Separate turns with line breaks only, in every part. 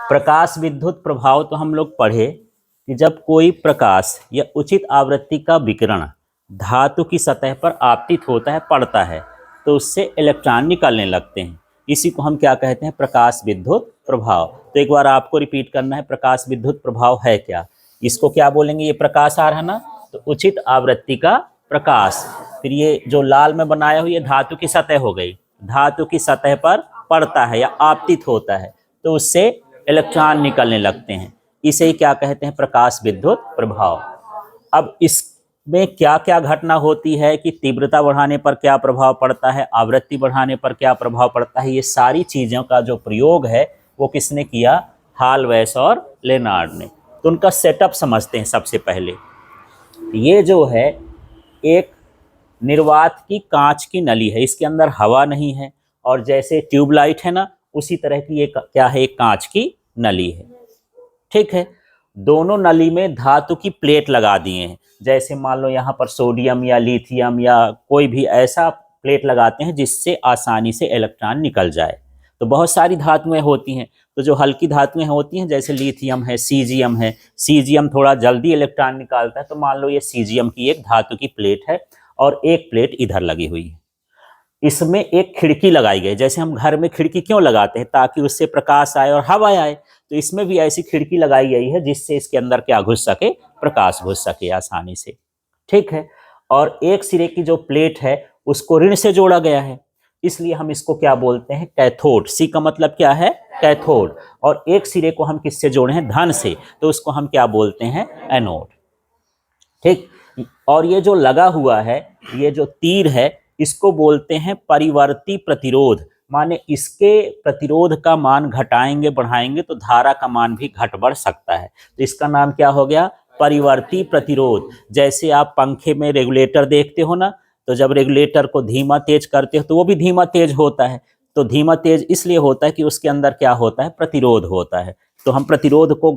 प्रकाश विद्युत प्रभाव तो हम लोग पढ़े कि जब कोई प्रकाश या उचित आवृत्ति का विकिरण धातु की सतह पर आपतित होता है, पड़ता है, तो उससे इलेक्ट्रॉन निकलने लगते हैं। इसी को हम क्या कहते हैं? प्रकाश विद्युत प्रभाव। तो एक बार आपको रिपीट करना है, प्रकाश विद्युत प्रभाव है क्या? इसको क्या बोलेंगे? ये प्रकाश आ रहा है ना, तो उचित आवृत्ति का प्रकाश। फिर ये जो लाल में बनाया हुआ ये धातु की सतह हो गई, धातु की सतह पर पड़ता है या आपतित होता है, तो उससे इलेक्ट्रॉन निकलने लगते हैं। इसे ही क्या कहते हैं? प्रकाश विद्युत प्रभाव। अब इसमें क्या क्या घटना होती है कि तीव्रता बढ़ाने पर क्या प्रभाव पड़ता है, आवृत्ति बढ़ाने पर क्या प्रभाव पड़ता है, ये सारी चीज़ों का जो प्रयोग है वो किसने किया? हॉल, वेस और लेनार्ड ने। तो उनका सेटअप समझते हैं सबसे पहले। ये जो है एक निर्वात की कांच की नली है, इसके अंदर हवा नहीं है, और जैसे ट्यूबलाइट है ना, उसी तरह की ये क्या है? एक कांच की नली है। ठीक है, दोनों नली में धातु की प्लेट लगा दिए हैं। जैसे मान लो यहाँ पर सोडियम या लिथियम या कोई भी ऐसा प्लेट लगाते हैं जिससे आसानी से इलेक्ट्रॉन निकल जाए। तो बहुत सारी धातुएं होती हैं, तो जो हल्की धातुएं होती हैं जैसे लिथियम है, सीजियम है, सीजियम थोड़ा जल्दी इलेक्ट्रॉन निकालता है, तो मान लो ये सीजियम की एक धातु की प्लेट है और एक प्लेट इधर लगी हुई है। इसमें एक खिड़की लगाई गई, जैसे हम घर में खिड़की क्यों लगाते हैं? ताकि उससे प्रकाश आए और हवा आए। तो इसमें भी ऐसी खिड़की लगाई गई है जिससे इसके अंदर क्या घुस सके? प्रकाश घुस सके आसानी से। ठीक है, और एक सिरे की जो प्लेट है उसको ऋण से जोड़ा गया है, इसलिए हम इसको क्या बोलते हैं? कैथोड। सी का मतलब क्या है? कैथोड। और एक सिरे को हम किससे जोड़े हैं? धन से, तो उसको हम क्या बोलते हैं? एनोड। ठीक, और ये जो लगा हुआ है, ये जो तीर है, इसको बोलते हैं परिवर्ती प्रतिरोध। माने इसके प्रतिरोध का मान घटाएंगे बढ़ाएंगे तो धारा का मान भी घट बढ़ सकता है, तो इसका नाम क्या हो गया? परिवर्ती प्रतिरोध। जैसे आप पंखे में रेगुलेटर देखते हो ना, तो जब रेगुलेटर को धीमा तेज करते हो तो वो भी धीमा तेज होता है। तो धीमा तेज इसलिए होता है कि उसके अंदर क्या होता है? प्रतिरोध होता है। तो हम प्रतिरोध को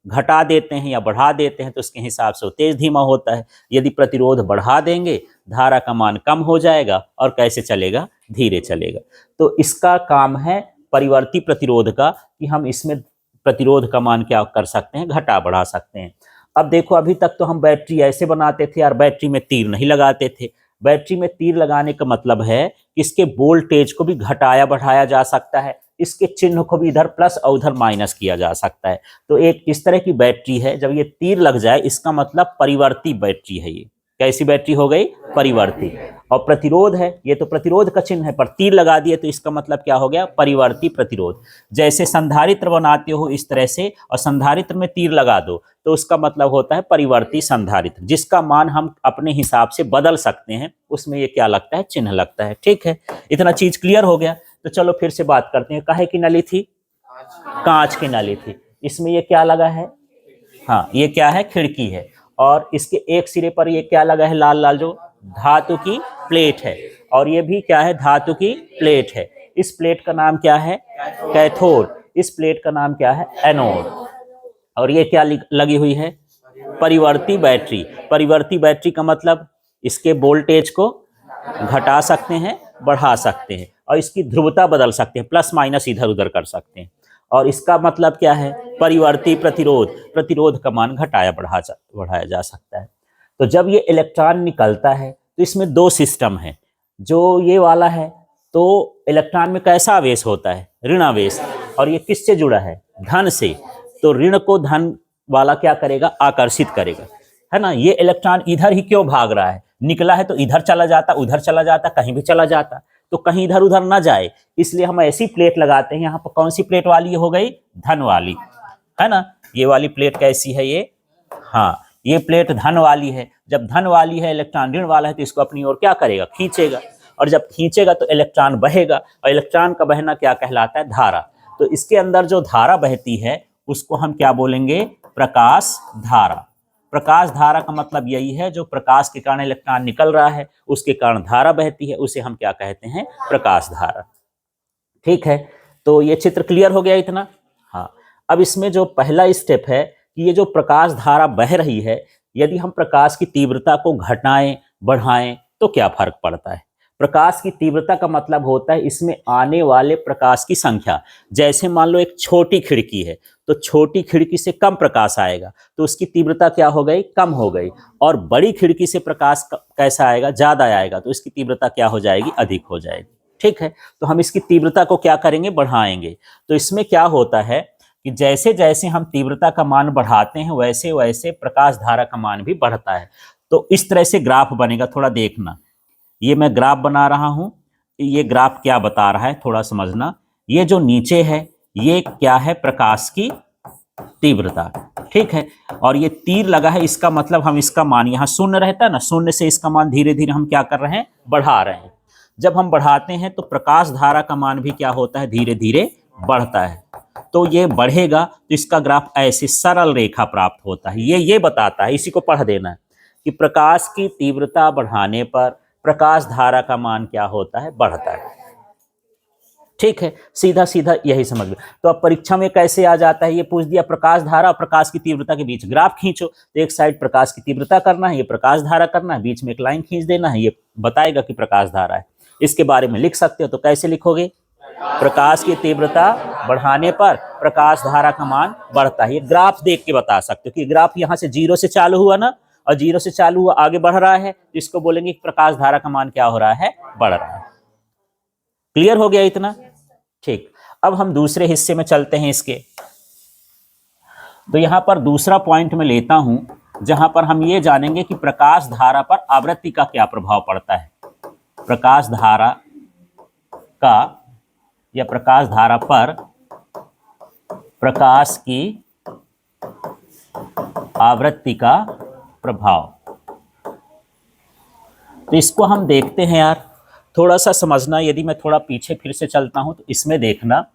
घटा देते हैं या बढ़ा देते हैं तो उसके हिसाब से वो तेज धीमा होता है। यदि प्रतिरोध बढ़ा देंगे, धारा का मान कम हो जाएगा और कैसे चलेगा? धीरे चलेगा। तो इसका काम है परिवर्ती प्रतिरोध का, कि हम इसमें प्रतिरोध का मान क्या कर सकते हैं? घटा बढ़ा सकते हैं। अब देखो, अभी तक तो हम बैटरी ऐसे बनाते थे यार, बैटरी में तीर नहीं लगाते थे। बैटरी में तीर लगाने का मतलब है कि इसके वोल्टेज को भी घटाया बढ़ाया जा सकता है, इसके चिन्ह को भी इधर प्लस और उधर माइनस किया जा सकता है। तो एक इस तरह की बैटरी है, जब ये तीर लग जाए इसका मतलब परिवर्ती बैटरी है। ये कैसी बैटरी हो गई? परिवर्ती। और प्रतिरोध है, ये तो प्रतिरोध का चिन्ह है, पर तीर लगा दिए तो इसका मतलब क्या हो गया? परिवर्ती प्रतिरोध। जैसे संधारित्र बनाते हो इस तरह से और संधारित्र में तीर लगा दो तो उसका मतलब होता है परिवर्ती संधारित्र, जिसका मान हम अपने हिसाब से बदल सकते हैं, उसमें ये क्या लगता है? चिन्ह लगता है। ठीक है, इतना चीज क्लियर हो गया। तो चलो फिर से बात करते हैं। काहे की नली थी? कांच की नली थी। इसमें ये क्या लगा है? हाँ, ये क्या है? खिड़की है। और इसके एक सिरे पर ये क्या लगा है? लाल लाल जो धातु की प्लेट है, और ये भी क्या है? धातु की प्लेट है। इस प्लेट का नाम क्या है? कैथोड। इस प्लेट का नाम क्या है? एनोड। और ये क्या लगी हुई है? परिवर्ती बैटरी। परिवर्ती बैटरी का मतलब इसके वोल्टेज को घटा सकते हैं, बढ़ा सकते हैं, और इसकी ध्रुवता बदल सकते हैं, प्लस माइनस इधर उधर कर सकते हैं। और इसका मतलब क्या है? परिवर्ती प्रतिरोध। प्रतिरोध का मान घटाया बढ़ाया जा सकता है। तो जब ये इलेक्ट्रॉन निकलता है तो इसमें दो सिस्टम है। जो ये वाला है, तो इलेक्ट्रॉन में कैसा आवेश होता है? ऋण आवेश। और ये किससे जुड़ा है? धन से। तो ऋण को धन वाला क्या करेगा? आकर्षित करेगा, है ना। ये इलेक्ट्रॉन इधर ही क्यों भाग रहा है? निकला है तो इधर चला जाता, उधर चला जाता, कहीं भी चला जाता, तो कहीं इधर उधर ना जाए, इसलिए हम ऐसी प्लेट लगाते हैं। यहाँ पर कौन सी प्लेट वाली हो गई? धन वाली, है ना। ये वाली प्लेट कैसी है? ये, हाँ, ये प्लेट धन वाली है। जब धन वाली है, इलेक्ट्रॉन ऋण वाला है, तो इसको अपनी ओर क्या करेगा? खींचेगा। और जब खींचेगा तो इलेक्ट्रॉन बहेगा, और इलेक्ट्रॉन का बहना क्या कहलाता है? धारा। तो इसके अंदर जो धारा बहती है उसको हम क्या बोलेंगे? प्रकाश धारा। प्रकाश धारा का मतलब यही है, जो प्रकाश के कारण इलेक्ट्रॉन निकल रहा है उसके कारण धारा बहती है, उसे हम क्या कहते हैं? प्रकाश धारा। ठीक है, तो ये चित्र क्लियर हो गया इतना? हाँ। अब इसमें जो पहला स्टेप है कि ये जो प्रकाश धारा बह रही है, यदि हम प्रकाश की तीव्रता को घटाएं बढ़ाएं तो क्या फर्क पड़ता है? प्रकाश की तीव्रता का मतलब होता है इसमें आने वाले प्रकाश की संख्या। जैसे मान लो एक छोटी खिड़की है, तो छोटी खिड़की से कम प्रकाश आएगा तो उसकी तीव्रता क्या हो गई, कम हो गई। और बड़ी खिड़की से प्रकाश कैसा आएगा, ज्यादा आएगा, तो इसकी तीव्रता क्या हो जाएगी, अधिक हो जाएगी। ठीक है, तो हम इसकी तीव्रता को क्या करेंगे, बढ़ाएंगे। तो इसमें क्या होता है कि जैसे जैसे हम तीव्रता का मान बढ़ाते हैं वैसे वैसे प्रकाश धारा का मान भी बढ़ता है। तो इस तरह से ग्राफ बनेगा, थोड़ा देखना। ये मैं ग्राफ बना रहा हूं, ये ग्राफ क्या बता रहा है थोड़ा समझना। ये जो नीचे है ये क्या है, प्रकाश की तीव्रता। ठीक है, और ये तीर लगा है, इसका मतलब हम इसका मान, यहां शून्य रहता है ना, शून्य से इसका मान धीरे धीरे हम क्या कर रहे हैं, बढ़ा रहे हैं। जब हम बढ़ाते हैं तो प्रकाश धारा का मान भी क्या होता है, धीरे धीरे बढ़ता है। तो ये बढ़ेगा तो इसका ग्राफ ऐसे सरल रेखा प्राप्त होता है। ये बताता है, इसी को पढ़ देना है कि प्रकाश की तीव्रता बढ़ाने पर प्रकाश धारा का मान क्या होता है, बढ़ता है। ठीक है, सीधा सीधा यही समझ लो। तो अब परीक्षा में कैसे आ जाता है, ये पूछ दिया प्रकाश धारा और प्रकाश की तीव्रता के बीच ग्राफ खींचो। तो एक साइड प्रकाश की तीव्रता करना है, ये प्रकाश धारा करना है, बीच में एक लाइन खींच देना है, ये बताएगा कि प्रकाश धारा है। इसके बारे में लिख सकते हो, तो कैसे लिखोगे, प्रकाश की तीव्रता बढ़ाने पर प्रकाश धारा का मान बढ़ता है। ये ग्राफ देख के बता सकते हो कि ग्राफ यहां से 0 से चालू हुआ ना, और 0 से चालू हुआ आगे बढ़ रहा है, तो इसको बोलेंगे कि प्रकाश धारा का मान क्या हो रहा है, बढ़ रहा है। क्लियर हो गया इतना? ठीक, अब हम दूसरे हिस्से में चलते हैं इसके। तो यहां पर दूसरा पॉइंट में लेता हूं, जहां पर हम ये जानेंगे कि प्रकाश धारा पर आवृत्ति का क्या प्रभाव पड़ता है। प्रकाश धारा का या प्रकाश धारा पर प्रकाश की आवृत्ति का प्रभाव। तो इसको हम देखते हैं यार, थोड़ा सा समझना। यदि मैं थोड़ा पीछे फिर से चलता हूं तो इसमें देखना,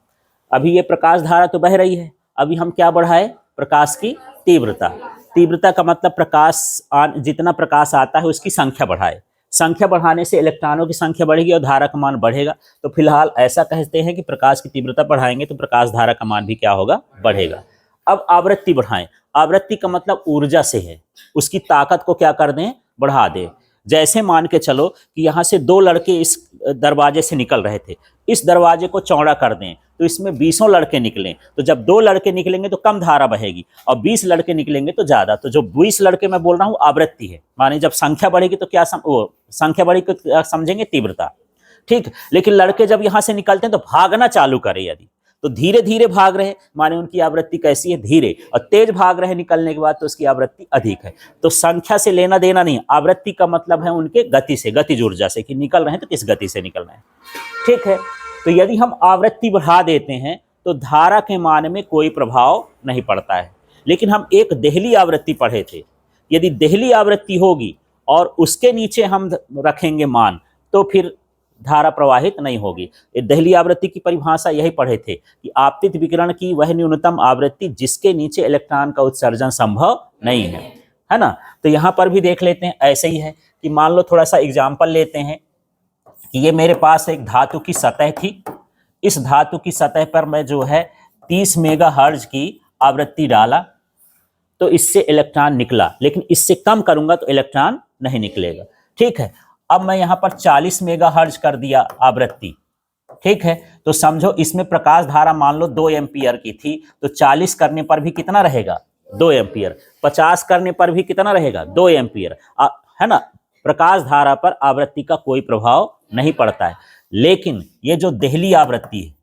अभी ये प्रकाश धारा तो बह रही है, अभी हम क्या बढ़ाए, प्रकाश की तीव्रता। तीव्रता का मतलब प्रकाश जितना प्रकाश आता है उसकी संख्या बढ़ाए। संख्या बढ़ाने से इलेक्ट्रॉनों की संख्या बढ़ेगी और धारा का मान बढ़ेगा। तो फिलहाल ऐसा कहते हैं कि प्रकाश की तीव्रता बढ़ाएंगे तो प्रकाश धारा का मान भी क्या होगा, बढ़ेगा। अब आवृत्ति बढ़ाएं। आवृत्ति का मतलब ऊर्जा से है, उसकी ताकत को क्या कर दें, बढ़ा दें। जैसे मान के चलो कि यहाँ से 2 लड़के इस दरवाजे से निकल रहे थे, इस दरवाजे को चौड़ा कर दें तो इसमें 20 लड़के निकलें। तो जब 2 लड़के निकलेंगे तो कम धारा बहेगी और 20 लड़के निकलेंगे तो ज्यादा। तो जो 20 लड़के मैं बोल रहा हूँ आवृत्ति है, माने जब संख्या बढ़ेगी तो क्या संख्या बढ़ेगी तो क्या समझेंगे, तीव्रता। ठीक, लेकिन लड़के जब यहाँ से निकलते हैं तो भागना चालू करें, यदि तो धीरे धीरे भाग रहे, माने उनकी आवृत्ति कैसी है, धीरे। और तेज भाग रहे निकलने के बाद तो उसकी आवृत्ति अधिक है। तो संख्या से लेना देना नहीं, आवृत्ति का मतलब है उनके गति से, गतिज ऊर्जा से, कि निकल रहे हैं तो किस गति से निकल रहे हैं। ठीक है, तो यदि हम आवृत्ति बढ़ा देते हैं तो धारा के मान में कोई प्रभाव नहीं पड़ता है। लेकिन हम एक देहली आवृत्ति पढ़े थे, यदि देहली आवृत्ति होगी और उसके नीचे हम रखेंगे मान तो फिर धारा प्रवाहित नहीं होगी। देहली आवृत्ति की परिभाषा यही पढ़े थे कि आपतित विकिरण की वह न्यूनतम आवृत्ति जिसके नीचे इलेक्ट्रॉन का उत्सर्जन संभव नहीं है ना। तो यहां पर भी देख लेते हैं, ऐसे ही है कि मान लो थोड़ा सा एग्जांपल लेते हैं कि ये मेरे पास एक धातु की सतह थी। इस धातु की सतह पर मैं जो है 30 मेगाहर्ट्ज की आवृत्ति डाला तो इससे इलेक्ट्रॉन निकला, लेकिन इससे कम करूंगा तो इलेक्ट्रॉन नहीं निकलेगा। ठीक है, अब मैं यहां पर 40 मेगाहर्ट्ज कर दिया आवृत्ति। ठीक है, तो समझो इसमें प्रकाश धारा मान लो 2 एम्पियर की थी, तो 40 करने पर भी कितना रहेगा, 2 एम्पियर। 50 करने पर भी कितना रहेगा, 2 एम्पियर, है ना। प्रकाश धारा पर आवृत्ति का कोई प्रभाव नहीं पड़ता है। लेकिन ये जो देहली आवृत्ति है,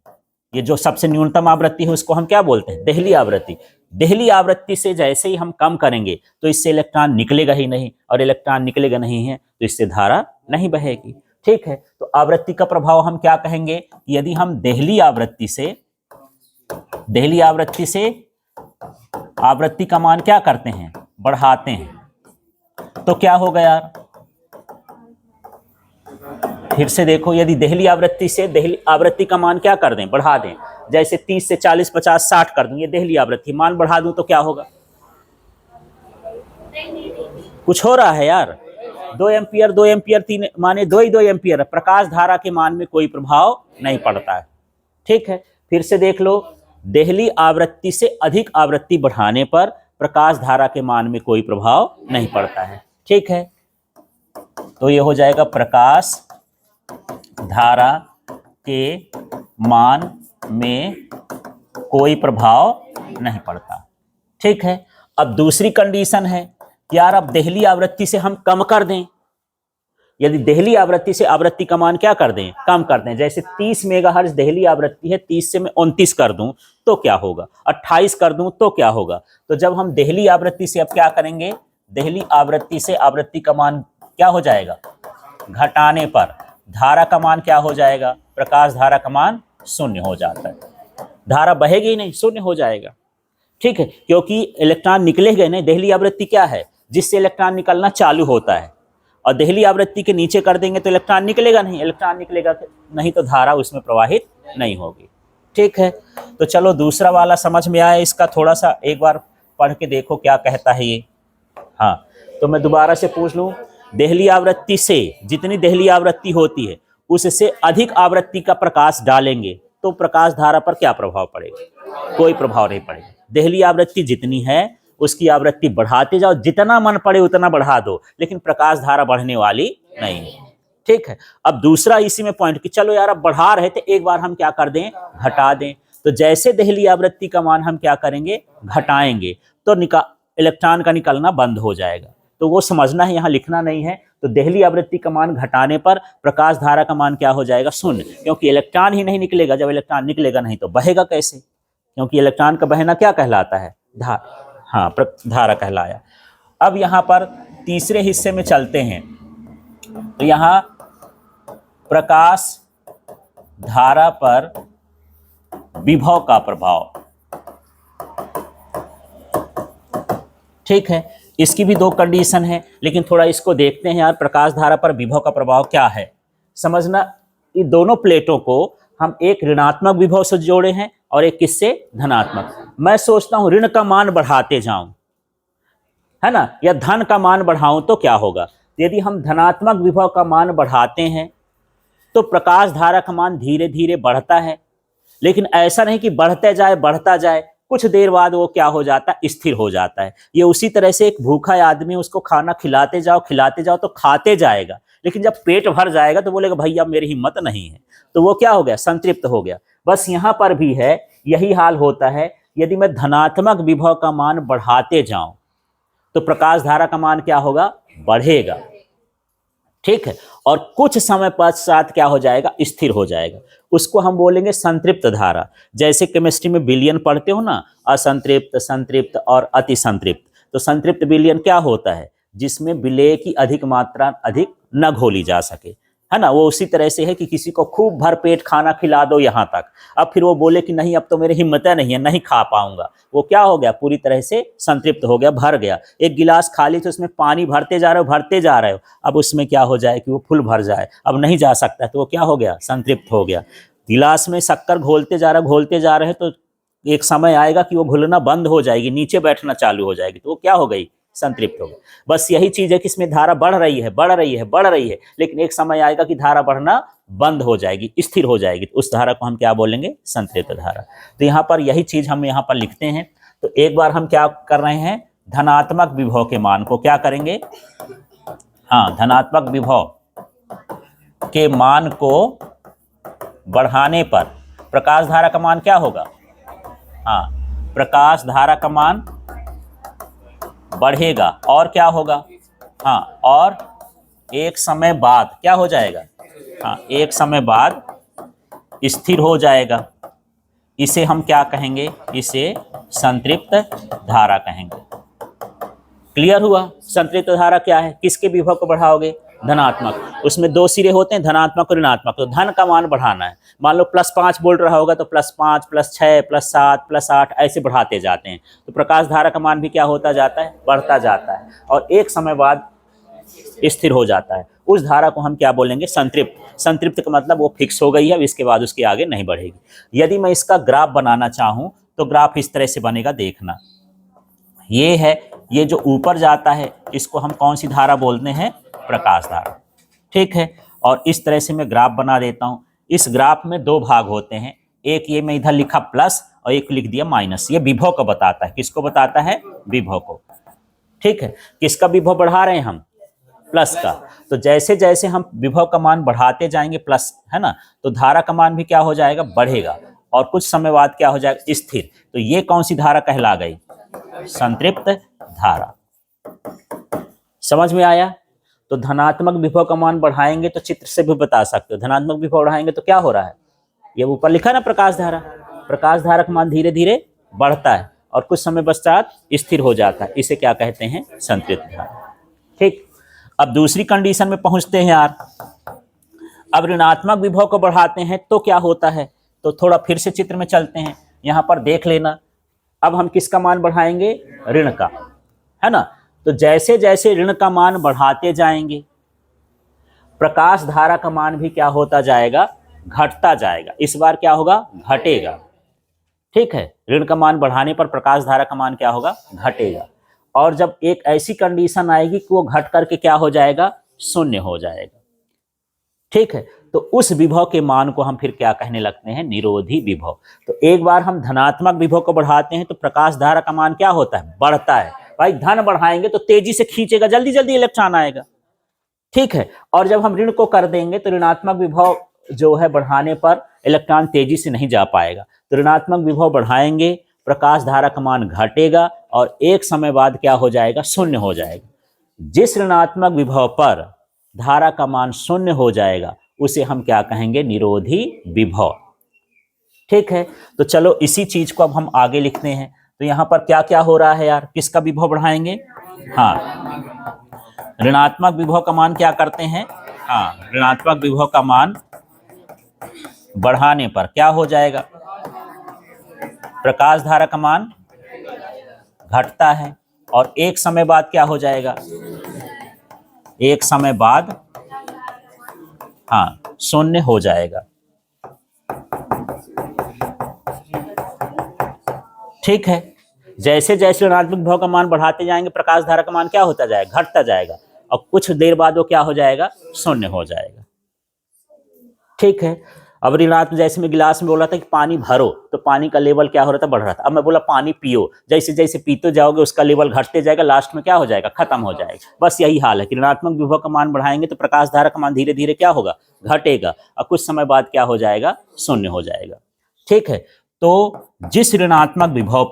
ये जो सबसे न्यूनतम आवृत्ति है, उसको हम क्या बोलते हैं, देहली आवृत्ति। देहली आवृत्ति से जैसे ही हम कम करेंगे तो इससे इलेक्ट्रॉन निकलेगा ही नहीं, और इलेक्ट्रॉन निकलेगा नहीं है तो इससे धारा नहीं बहेगी। ठीक है, तो आवृत्ति का प्रभाव हम क्या कहेंगे, यदि हम देहली आवृत्ति से आवृत्ति का मान क्या करते हैं, बढ़ाते हैं, तो क्या होगा यार, फिर से देखो, यदि देहली आवृत्ति से देहली आवृत्ति का मान क्या कर दें, बढ़ा दें, जैसे 30 से 40, 50, 60 कर दूं, ये देहली आवृत्ति, मान बढ़ा दूं तो क्या होगा, कुछ हो रहा है यार, 2 एम्पियर 2 एम्पियर 3 माने 2 ही 2 एम्पियर, प्रकाश धारा के मान में कोई प्रभाव नहीं पड़ता है। ठीक है, फिर से देख लो, देहली आवृत्ति से अधिक आवृत्ति बढ़ाने पर प्रकाश धारा के मान में कोई प्रभाव नहीं पड़ता है। ठीक है, तो ये हो जाएगा प्रकाश धारा के मान में कोई प्रभाव नहीं पड़ता। ठीक है, अब दूसरी कंडीशन है कि यार अब देहली आवृत्ति से हम कम कर दें। यदि देहली आवृत्ति से आवृत्ति का मान क्या कर दें, कम कर दें, जैसे 30 मेगाहर्ट्ज देहली आवृत्ति है, 30 से मैं 29 कर दूं तो क्या होगा, 28 कर दूं तो क्या होगा। तो जब हम देहली आवृत्ति से अब क्या करेंगे, देहली आवृत्ति से आवृत्ति का मान क्या हो जाएगा, घटाने पर धारा का मान क्या हो जाएगा, प्रकाश धारा का मान शून्य हो जाता है। धारा बहेगी ही नहीं, शून्य हो जाएगा। ठीक है, क्योंकि इलेक्ट्रॉन निकले गए नहीं। देहली आवृत्ति क्या है, जिससे इलेक्ट्रॉन निकलना चालू होता है, और देहली आवृत्ति के नीचे कर देंगे तो इलेक्ट्रॉन निकलेगा नहीं। इलेक्ट्रॉन निकलेगा नहीं तो धारा उसमें प्रवाहित नहीं होगी। ठीक है, तो चलो दूसरा वाला समझ में आया, इसका थोड़ा सा एक बार पढ़ के देखो क्या कहता है ये। हाँ, तो मैं दोबारा से पूछ लूँ, देहली आवृत्ति से जितनी देहली आवृत्ति होती है उससे अधिक आवृत्ति का प्रकाश डालेंगे तो प्रकाश धारा पर क्या प्रभाव पड़ेगा, कोई प्रभाव नहीं पड़ेगा। देहली आवृत्ति जितनी है उसकी आवृत्ति बढ़ाते जाओ, जितना मन पड़े उतना बढ़ा दो, लेकिन प्रकाश धारा बढ़ने वाली नहीं है। ठीक है, अब दूसरा इसी में पॉइंट कि चलो यार अब बढ़ा रहे थे, एक बार हम क्या कर दें, घटा दें। तो जैसे देहली आवृत्ति का मान हम क्या करेंगे, घटाएंगे, तो इलेक्ट्रॉन का निकलना बंद हो जाएगा। तो वो समझना है, यहाँ लिखना नहीं है। तो देहली आवृत्ति का मान घटाने पर प्रकाश धारा का मान क्या हो जाएगा, शून्य, क्योंकि इलेक्ट्रॉन ही नहीं निकलेगा। जब इलेक्ट्रॉन निकलेगा नहीं तो बहेगा कैसे, क्योंकि इलेक्ट्रॉन का बहना क्या कहलाता है, धारा कहलाया। अब यहाँ पर तीसरे हिस्से में चलते हैं। तो यहाँ प्रकाश धारा पर विभव का प्रभाव। ठीक है, इसकी भी दो कंडीशन है, लेकिन थोड़ा इसको देखते हैं यार, प्रकाश धारा पर विभव का प्रभाव क्या है। समझना, ये दोनों प्लेटों को हम एक ऋणात्मक विभव से जोड़े हैं और एक किससे, धनात्मक। मैं सोचता हूं ऋण का मान बढ़ाते जाऊं, है ना, या धन का मान बढ़ाऊं तो क्या होगा। यदि हम धनात्मक विभव का मान बढ़ाते हैं तो प्रकाश धारा का मान धीरे धीरे बढ़ता है, लेकिन ऐसा नहीं कि बढ़ते जाए बढ़ता जाए, कुछ देर बाद वो क्या हो जाता है, स्थिर हो जाता है। ये उसी तरह से एक भूखा आदमी, उसको खाना खिलाते जाओ तो खाते जाएगा, लेकिन जब पेट भर जाएगा तो बोलेगा भैया मेरी हिम्मत नहीं है, तो वो क्या हो गया, संतृप्त हो गया। बस यहाँ पर भी है, यही हाल होता है। यदि मैं धनात्मक विभव का मान बढ़ाते जाऊं तो प्रकाश धारा का मान क्या होगा, बढ़ेगा। ठीक है, और कुछ समय पश्चात क्या हो जाएगा, स्थिर हो जाएगा। उसको हम बोलेंगे संतृप्त धारा। जैसे केमिस्ट्री में विलयन पढ़ते हो ना, असंतृप्त, संतृप्त और अति संतृप्त। तो संतृप्त विलयन क्या होता है, जिसमें विलेय की अधिक मात्रा अधिक न घोली जा सके, है ना। वो उसी तरह से है कि किसी को खूब भर पेट खाना खिला दो यहाँ तक, अब फिर वो बोले कि नहीं अब तो मेरी हिम्मत नहीं है, नहीं खा पाऊंगा, वो क्या हो गया, पूरी तरह से संतृप्त हो गया, भर गया। एक गिलास खाली तो उसमें पानी भरते जा रहे हो, अब उसमें क्या हो जाए कि वो फुल भर जाए, अब नहीं जा सकता, तो वो क्या हो गया, संतृप्त हो गया। गिलास में शक्कर घोलते जा रहे तो एक समय आएगा कि वो घुलना बंद हो जाएगी, नीचे बैठना चालू हो जाएगी, तो वो क्या हो गई, संतृप्त हो गई। बस यही चीज है कि इसमें धारा बढ़ रही है, लेकिन एक समय आएगा कि धारा बढ़ना बंद हो जाएगी, स्थिर हो जाएगी, तो उस धारा को हम क्या बोलेंगे, संतृप्त धारा। तो यहाँ पर यही चीज हम यहाँ पर लिखते हैं। तो एक बार हम क्या कर रहे हैं, धनात्मक विभव के मान को क्या करेंगे, हाँ, धनात्मक विभव के मान को बढ़ाने पर प्रकाश धारा का मान क्या होगा, हाँ, प्रकाश धारा का मान बढ़ेगा और क्या होगा, हाँ, और एक समय बाद क्या हो जाएगा, हाँ, एक समय बाद स्थिर हो जाएगा। इसे हम क्या कहेंगे, इसे संतृप्त धारा कहेंगे। क्लियर हुआ, संतृप्त धारा क्या है, किसके विभव को बढ़ाओगे, धनात्मक। उसमें दो सिरे होते हैं, धनात्मक और ऋणात्मक। तो धन का मान बढ़ाना है, मान लो +5 वोल्ट रहा होगा तो +5, +6, +7, +8 ऐसे बढ़ाते जाते हैं। तो प्रकाश धारा का मान भी क्या होता जाता है, बढ़ता जाता है, और एक समय बाद स्थिर हो जाता है। उस धारा को हम क्या बोलेंगे, संतृप्त। संतृप्त का मतलब वो फिक्स हो गई है, इसके बाद उसके आगे नहीं बढ़ेगी। यदि मैं इसका ग्राफ बनाना चाहूँ तो ग्राफ इस तरह से बनेगा, देखना। ये है, ये जो ऊपर जाता है इसको हम कौन सी धारा बोलते हैं, प्रकाश धारा। ठीक है, और इस तरह से मैं ग्राफ बना देता हूं। इस ग्राफ में दो भाग होते हैं, एक ये मैं इधर लिखा प्लस और एक लिख दिया माइनस। ये विभव को बताता है, किसको बताता है, विभव को। ठीक है, किसका विभव बढ़ा रहे हैं हम, प्लस का। तो जैसे जैसे हम विभव का मान बढ़ाते जाएंगे प्लस, है ना, तो धारा का मान भी क्या हो जाएगा, बढ़ेगा, और कुछ समय बाद क्या हो जाएगा, स्थिर। तो ये कौन सी धारा कहला गई, संतृप्त धारा। समझ में आया। तो धनात्मक विभव का मान बढ़ाएंगे तो चित्र से भी बता सकते हो, धनात्मक विभव बढ़ाएंगे तो क्या हो रहा है, ये ऊपर लिखा ना प्रकाश धारा, प्रकाश धारा का मान धीरे धीरे बढ़ता है और कुछ समय पश्चात स्थिर हो जाता है, इसे क्या कहते हैं, संतृप्त धारा। ठीक, अब दूसरी कंडीशन में पहुंचते हैं यार। अब ऋणात्मक विभव को बढ़ाते हैं तो क्या होता है, तो थोड़ा फिर से चित्र में चलते हैं, यहां पर देख लेना। अब हम किसका मान बढ़ाएंगे, ऋण का, है ना। तो जैसे जैसे ऋण का मान बढ़ाते जाएंगे प्रकाश धारा का मान भी क्या होता जाएगा, घटता जाएगा। इस बार क्या होगा, घटेगा। ठीक है, ऋण का मान बढ़ाने पर प्रकाश धारा का मान क्या होगा, घटेगा। और जब एक ऐसी कंडीशन आएगी कि वो घट करके क्या हो जाएगा, शून्य हो जाएगा। ठीक है, तो उस विभव के मान को हम फिर क्या कहने लगते हैं, निरोधी विभव। तो एक बार हम धनात्मक विभव को बढ़ाते हैं तो प्रकाश धारा का मान क्या होता है, बढ़ता है। भाई धन बढ़ाएंगे तो तेजी से खींचेगा, जल्दी जल्दी इलेक्ट्रॉन आएगा। ठीक है, और जब हम ऋण को कर देंगे तो ऋणात्मक विभव जो है बढ़ाने पर इलेक्ट्रॉन तेजी से नहीं जा पाएगा। तो ऋणात्मक विभव बढ़ाएंगे, प्रकाश धारा का मान घटेगा और एक समय बाद क्या हो जाएगा, शून्य हो जाएगा। जिस ऋणात्मक विभव पर धारा का मान शून्य हो जाएगा उसे हम क्या कहेंगे, निरोधी विभव। ठीक है, तो चलो इसी चीज को अब हम आगे लिखते हैं। तो यहां पर क्या क्या हो रहा है यार, किसका विभव बढ़ाएंगे, हाँ, ऋणात्मक विभव का मान क्या करते हैं, हाँ, ऋणात्मक विभव का मान बढ़ाने पर क्या हो जाएगा, प्रकाश धारा का मान घटता है और एक समय बाद क्या हो जाएगा, एक समय बाद हाँ शून्य हो जाएगा। ठीक है, जैसे जैसे ऋणात्मक विभव का मान बढ़ाते जाएंगे प्रकाश धारा का मान क्या होता जाएगा, घटता जाएगा और कुछ देर बाद वो क्या हो जाएगा, शून्य हो जाएगा। ठीक है, अब ऋणात्मक, जैसे मैं गिलास में बोला था कि पानी भरो तो पानी का लेवल क्या हो रहा था, बढ़ रहा था। अब मैं बोला पानी पियो, जैसे जैसे पीते जाओगे उसका लेवल घटते जाएगा, लास्ट में क्या हो जाएगा, खत्म हो जाएगा। बस यही हाल है कि ऋणात्मक विभव का मान बढ़ाएंगे तो प्रकाश धारा का मान धीरे धीरे क्या होगा, घटेगा और कुछ समय बाद क्या हो जाएगा, शून्य हो जाएगा। ठीक है, तो जिस ऋणात्मक विभव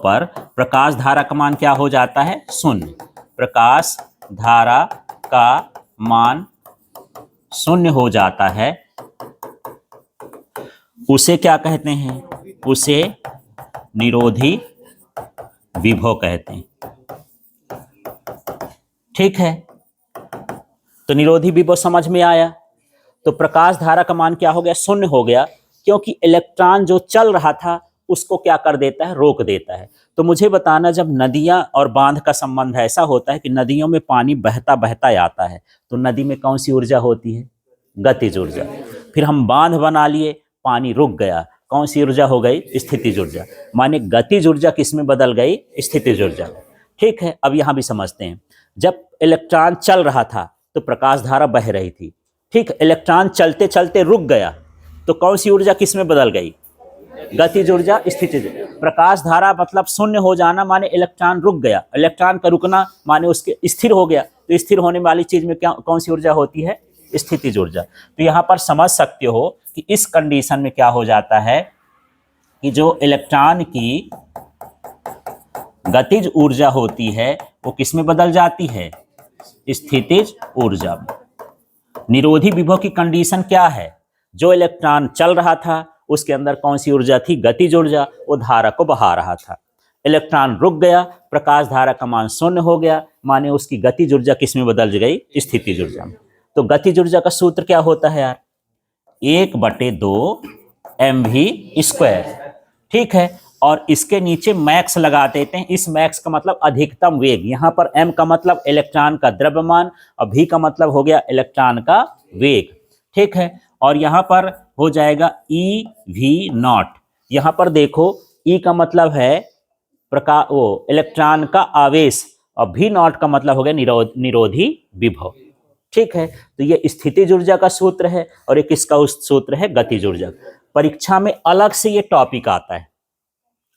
पर प्रकाश धारा का मान क्या हो जाता है, शून्य, प्रकाश धारा का मान शून्य हो जाता है, उसे क्या कहते हैं, उसे निरोधी विभव कहते हैं। ठीक है, तो निरोधी विभव समझ में आया। तो प्रकाश धारा का मान क्या हो गया, शून्य हो गया, क्योंकि इलेक्ट्रॉन जो चल रहा था उसको क्या कर देता है, रोक देता है। तो मुझे बताना, जब नदियां और बांध का संबंध ऐसा होता है कि नदियों में पानी बहता बहता आता है तो नदी में कौन सी ऊर्जा होती है, गतिज ऊर्जा। फिर हम बांध बना लिए, पानी रुक गया, कौन सी ऊर्जा हो गई, स्थितिज ऊर्जा। माने गतिज ऊर्जा किस में बदल गई, स्थितिज ऊर्जा। ठीक है, अब यहां भी समझते हैं। जब इलेक्ट्रॉन चल रहा था तो प्रकाश धारा बह रही थी। ठीक, इलेक्ट्रॉन चलते चलते रुक गया तो कौन सी ऊर्जा किस में बदल गई, गतिज ऊर्जा, स्थितिज। प्रकाश धारा मतलब शून्य हो जाना माने इलेक्ट्रॉन रुक गया, इलेक्ट्रॉन का रुकना माने उसके स्थिर हो गया। तो स्थिर होने वाली चीज में क्या, कौन सी ऊर्जा होती है, स्थितिज ऊर्जा। तो यहां पर समझ सकते हो कि इस कंडीशन में क्या हो जाता है कि जो इलेक्ट्रॉन की गतिज ऊर्जा होती है वो किस में बदल जाती है, स्थितिज ऊर्जा में। निरोधी विभव की कंडीशन क्या है, जो इलेक्ट्रॉन चल रहा था उसके अंदर कौन सी ऊर्जा थी, गतिज ऊर्जा, वो धारा को बहा रहा था। इलेक्ट्रॉन रुक गया, प्रकाश धारा का मान शून्य हो गया, माने उसकी गतिज ऊर्जा किस में बदल गई, स्थितिज ऊर्जा में। तो गतिज ऊर्जा का सूत्र क्या होता है यार, 1/2 mv²। ठीक है, और इसके नीचे मैक्स लगा देते हैं। इस मैक्स का मतलब अधिकतम वेग, यहाँ पर m का मतलब इलेक्ट्रॉन का द्रव्यमान और v का मतलब हो गया इलेक्ट्रॉन का वेग। ठीक है, और यहाँ पर हो जाएगा ev0। यहाँ पर देखो E का मतलब है वो इलेक्ट्रॉन का आवेश और v0 का मतलब हो गया निरोधी विभव। ठीक है, तो ये स्थितिज ऊर्जा का सूत्र है और एक इसका सूत्र है गतिज ऊर्जा। परीक्षा में अलग से ये टॉपिक आता है,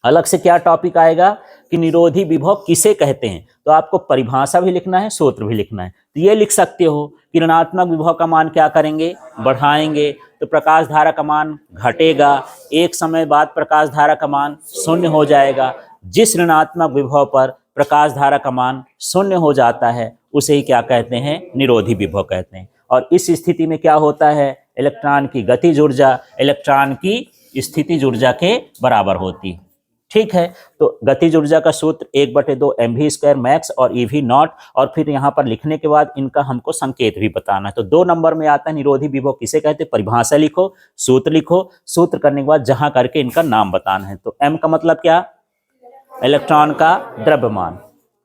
अलग से क्या टॉपिक आएगा कि निरोधी विभव किसे कहते हैं, तो आपको परिभाषा भी लिखना है, सूत्र भी लिखना है। तो ये लिख सकते हो कि ऋणात्मक विभव का मान क्या करेंगे, बढ़ाएंगे, तो प्रकाश धारा का मान घटेगा, एक समय बाद प्रकाश धारा का मान शून्य हो जाएगा। जिस ऋणात्मक विभव पर प्रकाश धारा का मान शून्य हो जाता है उसे ही क्या कहते हैं, निरोधी विभव कहते हैं। और इस स्थिति में क्या होता है, इलेक्ट्रॉन की गतिज ऊर्जा इलेक्ट्रॉन की स्थितिज ऊर्जा के बराबर होती है। ठीक है, तो गतिज ऊर्जा का सूत्र 1/2 mv² मैक्स और ev नॉट, और फिर यहाँ पर लिखने के बाद इनका हमको संकेत भी बताना है। तो 2 नंबर में आता है निरोधी विभव किसे कहते हैं, परिभाषा लिखो, सूत्र लिखो, सूत्र करने के बाद जहां करके इनका नाम बताना है। तो m का मतलब क्या, इलेक्ट्रॉन का द्रव्यमान,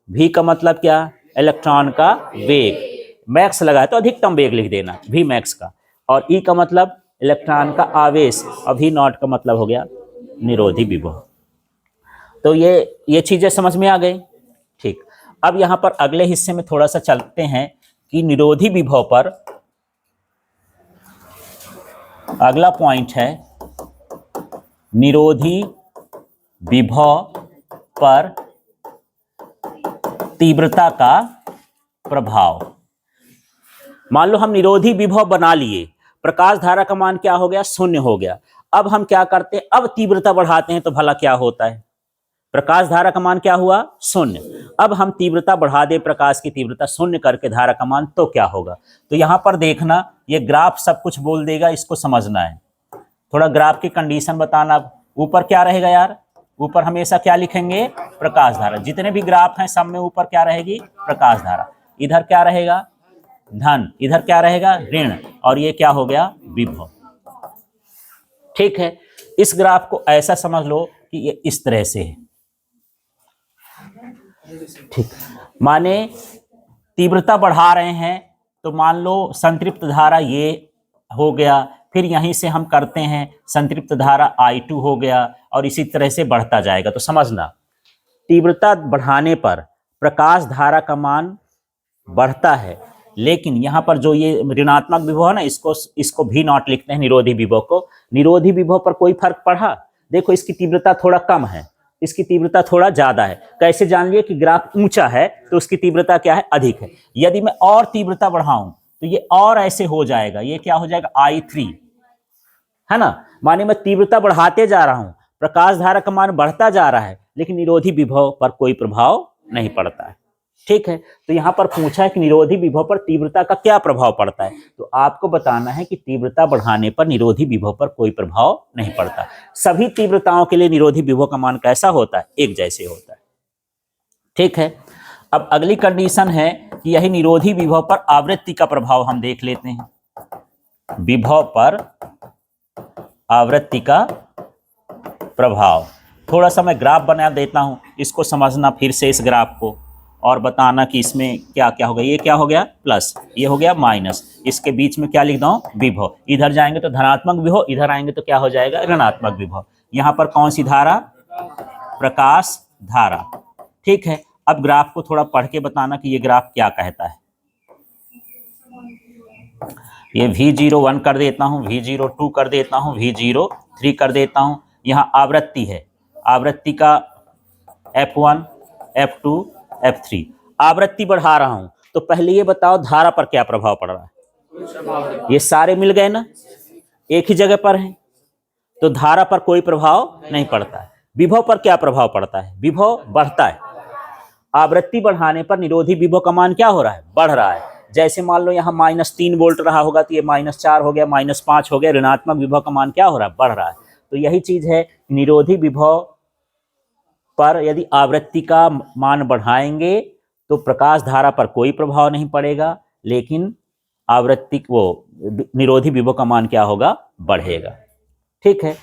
v का मतलब क्या, इलेक्ट्रॉन का वेग, मैक्स लगाए तो अधिकतम वेग लिख देना v मैक्स का, और e का मतलब इलेक्ट्रॉन का आवेश, और v नॉट का मतलब हो गया निरोधी विभव। तो ये चीजें समझ में आ गई। ठीक, अब यहाँ पर अगले हिस्से में थोड़ा सा चलते हैं कि निरोधी विभव पर अगला पॉइंट है, निरोधी विभव पर तीव्रता का प्रभाव। मान लो हम निरोधी विभव बना लिए, प्रकाश धारा का मान क्या हो गया, शून्य हो गया। अब हम क्या करते हैं, अब तीव्रता बढ़ाते हैं तो भला क्या होता है, प्रकाश धारा का मान क्या हुआ, शून्य। अब हम तीव्रता बढ़ा दे, प्रकाश की तीव्रता शून्य करके धारा का मान, तो क्या होगा। तो यहां पर देखना, ये ग्राफ सब कुछ बोल देगा, इसको समझना है। थोड़ा ग्राफ की कंडीशन बताना, ऊपर क्या रहेगा यार, ऊपर हमेशा क्या लिखेंगे, प्रकाश धारा। जितने भी ग्राफ हैं सब में ऊपर क्या रहेगी, प्रकाश धारा। इधर क्या रहेगा, धन, इधर क्या रहेगा, ऋण, और ये क्या हो गया, विभव। ठीक है, इस ग्राफ को ऐसा समझ लो कि ये इस तरह से है। ठीक, माने तीव्रता बढ़ा रहे हैं तो मान लो संतृप्त धारा ये हो गया, फिर यहीं से हम करते हैं संतृप्त धारा I2 हो गया, और इसी तरह से बढ़ता जाएगा। तो समझना, तीव्रता बढ़ाने पर प्रकाश धारा का मान बढ़ता है, लेकिन यहाँ पर जो ये ऋणात्मक विभव है ना, इसको भी नॉट लिखते हैं, निरोधी विभव को। निरोधी विभव पर कोई फर्क पड़ा, देखो इसकी तीव्रता थोड़ा कम है, इसकी तीव्रता थोड़ा ज्यादा है। कैसे जान लिए कि ग्राफ ऊंचा है तो उसकी तीव्रता क्या है, अधिक है। यदि मैं और तीव्रता बढ़ाऊं तो ये और ऐसे हो जाएगा, ये क्या हो जाएगा, I3, है ना। माने मैं तीव्रता बढ़ाते जा रहा हूं, प्रकाश धारा का मान बढ़ता जा रहा है, लेकिन निरोधी विभव पर कोई प्रभाव नहीं पड़ता है। ठीक है, तो यहां पर पूछा है कि निरोधी विभव पर तीव्रता का क्या प्रभाव पड़ता है, तो आपको बताना है कि तीव्रता बढ़ाने पर निरोधी विभव पर कोई प्रभाव नहीं पड़ता। सभी तीव्रताओं के लिए निरोधी विभव का मान कैसा होता है, एक जैसे होता है। ठीक है, अब अगली कंडीशन है कि यही निरोधी विभव पर आवृत्ति का प्रभाव हम देख लेते हैं। विभव पर आवृत्ति का प्रभाव, थोड़ा सा मैं ग्राफ बना देता हूं, इसको समझना फिर से इस ग्राफ को, और बताना कि इसमें क्या क्या होगा। ये क्या हो गया, प्लस, ये हो गया माइनस, इसके बीच में क्या लिख दूं, विभव। इधर जाएंगे तो धनात्मक विभव, इधर आएंगे तो क्या हो जाएगा, ऋणात्मक विभव। यहाँ पर कौन सी धारा, प्रकाश धारा। ठीक है, अब ग्राफ को थोड़ा पढ़ के बताना कि ये ग्राफ क्या कहता है। ये V01 कर देता हूँ, V02 कर देता हूँ, V03 कर देता हूँ। यहाँ आवृत्ति है, आवृत्ति का F1, F2, F3। आवृत्ति बढ़ा रहा हूं तो पहले ये बताओ धारा पर क्या प्रभाव पड़ रहा है, ये सारे मिल गए ना, एक ही जगह पर हैं, तो धारा पर कोई प्रभाव नहीं पड़ता है। विभव पर क्या प्रभाव पड़ता है, विभव बढ़ता है। आवृत्ति बढ़ाने पर निरोधी विभव का मान क्या हो रहा है, बढ़ रहा है। जैसे मान लो यहाँ -3 वोल्ट रहा होगा तो ये -4 हो गया, -5 हो गया, ऋणात्मक विभव का मान क्या हो रहा है, बढ़ रहा है। तो यही चीज है, निरोधी विभव पर यदि आवृत्ति का मान बढ़ाएंगे तो प्रकाश धारा पर कोई प्रभाव नहीं पड़ेगा, लेकिन आवृत्ति निरोधी विभव का मान क्या होगा, बढ़ेगा। ठीक है,